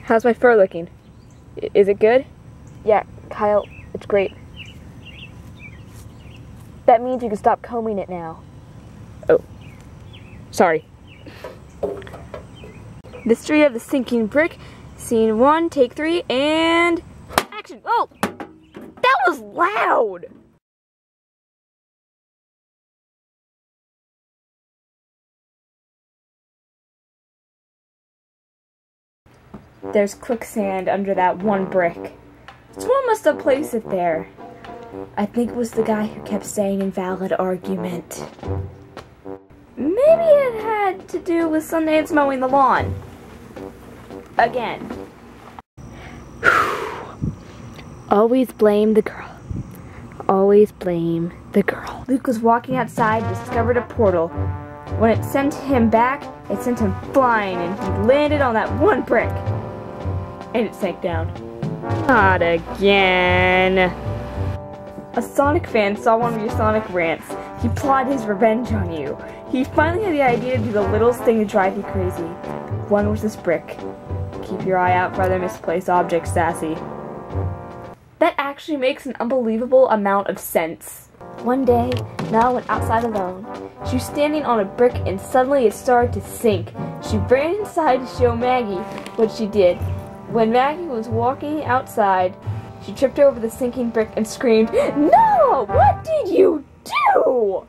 How's my fur looking? Is it good? Yeah, Kyle, it's great. That means you can stop combing it now. Oh, sorry. Mystery of the Sinking Brick, Scene 1, Take 3, and action! Oh! That was loud! There's quicksand under that one brick. Someone must have placed it there. I think it was the guy who kept saying invalid argument. Maybe it had to do with Sundance mowing the lawn. Again. Always blame the girl. Always blame the girl. Luke was walking outside and discovered a portal. When it sent him back, it sent him flying and he landed on that one brick. And it sank down. Not again. A Sonic fan saw one of your Sonic rants. He plotted his revenge on you. He finally had the idea to do the littlest thing to drive you crazy. One was this brick. Keep your eye out for other misplaced objects, Sassy. That actually makes an unbelievable amount of sense. One day, Nala went outside alone. She was standing on a brick and suddenly it started to sink. She ran inside to show Maggie what she did. When Maggie was walking outside, she tripped over the sinking brick and screamed, "No! What did you do?"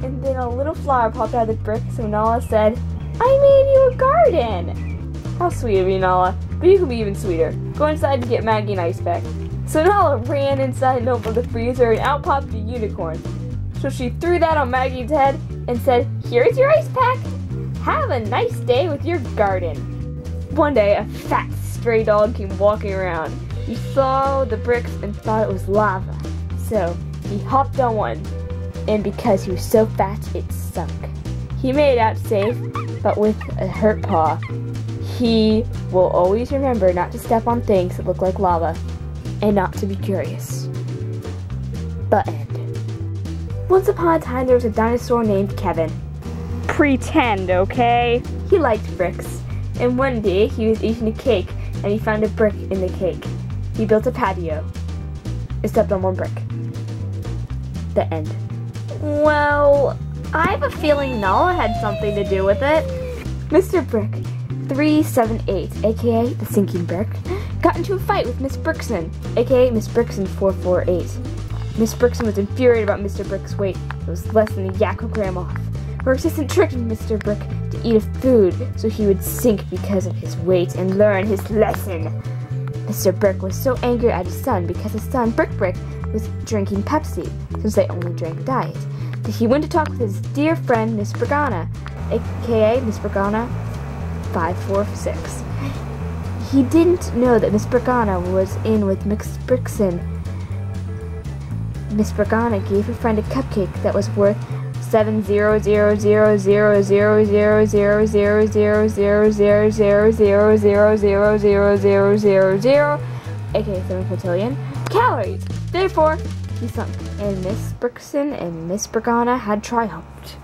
And then a little flower popped out of the brick, so Nala said, "I made you a garden!" How sweet of you, Nala. But you can be even sweeter. Go inside to get Maggie an ice pack. So Nala ran inside and opened the freezer and out popped a unicorn. So she threw that on Maggie's head and said, "Here's your ice pack. Have a nice day with your garden." One day, a fat stray dog came walking around. He saw the bricks and thought it was lava. So he hopped on one. And because he was so fat, it sunk. He made it out safe, but with a hurt paw. He will always remember not to step on things that look like lava. And not to be curious. The end. Once upon a time, there was a dinosaur named Kevin. Pretend, okay? He liked bricks. And one day, he was eating a cake, and he found a brick in the cake. He built a patio. Except on one brick. The end. Well, I have a feeling Nala had something to do with it. Mr. Brick 378, aka the Sinking Brick, got into a fight with Miss Brickson, aka Miss Brickson 448. Miss Brickson was infuriated about Mr. Brick's weight. It was less than a yakogram off. Her assistant tricked Mr. Brick to eat a food so he would sink because of his weight and learn his lesson. Mr. Brick was so angry at his son because his son, Brick, was drinking Pepsi, since they only drank diet, that he went to talk with his dear friend Miss Brigana, aka Miss Brigana 546. He didn't know that Miss Brigana was in with Miss Brickson. Miss Brigana gave her friend a cupcake that was worth 700,000,000,000,000,000,000,000,000,000,000,000, aka 7 quintillion calories. Therefore, he sunk, and Miss Brickson and Miss Brigana had triumphed.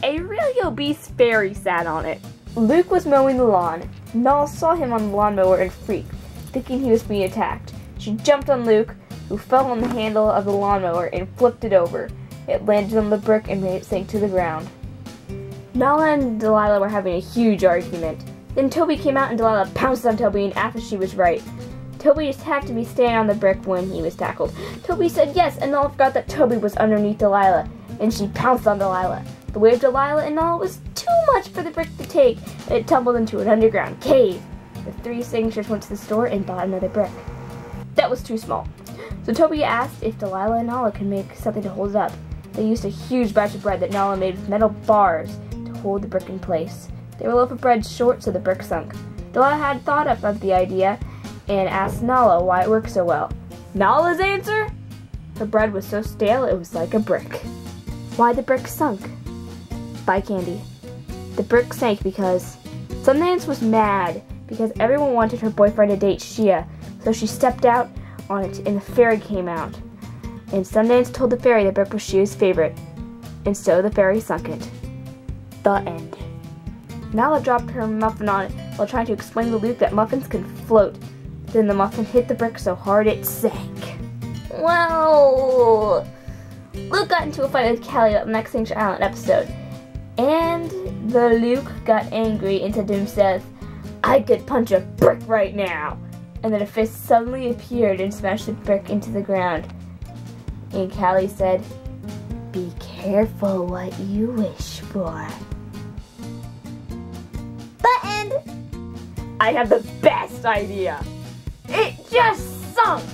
A really obese fairy sat on it. Luke was mowing the lawn. Nala saw him on the lawnmower and freaked, thinking he was being attacked. She jumped on Luke, who fell on the handle of the lawnmower and flipped it over. It landed on the brick and made it sink to the ground. Nala and Delilah were having a huge argument. Then Toby came out and Delilah pounced on Toby and asked if she was right. Toby attacked to be standing on the brick when he was tackled. Toby said yes, and Nala forgot that Toby was underneath Delilah, and she pounced on Delilah. The weight of Delilah and Nala was too much for the brick to take, and it tumbled into an underground cave. The three signatures went to the store and bought another brick. That was too small. So Toby asked if Delilah and Nala could make something to hold it up. They used a huge batch of bread that Nala made with metal bars to hold the brick in place. They were a loaf of bread short, so the brick sunk. Delilah had thought up of the idea and asked Nala why it worked so well. Nala's answer? Her bread was so stale it was like a brick. Why the brick sunk? Buy candy. The brick sank because Sundance was mad because everyone wanted her boyfriend to date Shia, so she stepped out on it and the fairy came out. And Sundance told the fairy the brick was Shia's favorite, and so the fairy sunk it. The end. Nala dropped her muffin on it while trying to explain to Luke that muffins can float. Then the muffin hit the brick so hard it sank. Well, Luke got into a fight with Callie about the next Extinction Island episode. And the Luke got angry and said to himself, I could punch a brick right now. And then a fist suddenly appeared and smashed the brick into the ground. And Callie said, be careful what you wish for. The end. I have the best idea. It just sunk.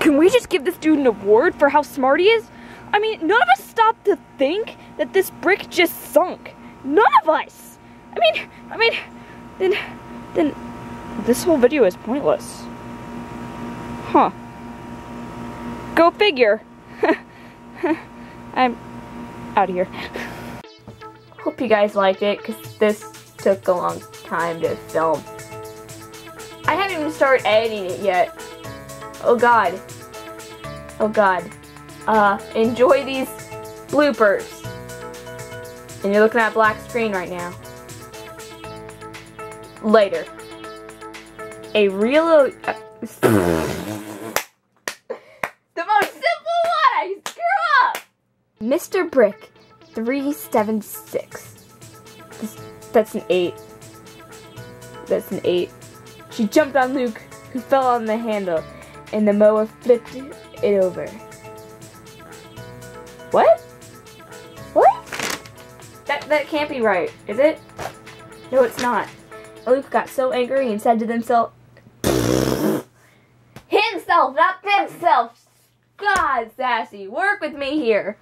Can we just give this dude an award for how smart he is? I mean, none of us stopped to think that this brick just sunk. None of us. I mean, then this whole video is pointless. Huh. Go figure. I'm out of here. Hope you guys liked it, because this took a long time to film. I haven't even started editing it yet. Oh god. Oh god. Enjoy these bloopers. And you're looking at a black screen right now. Later. A real... the most simple one! I screw up! Mr. Brick 376. That's an 8. That's an 8. She jumped on Luke, who fell on the handle, and the mower flipped it over. What? What? That can't be right, is it? No, it's not. Luke got so angry and said to himself, himself, not themself. God, Sassy, work with me here.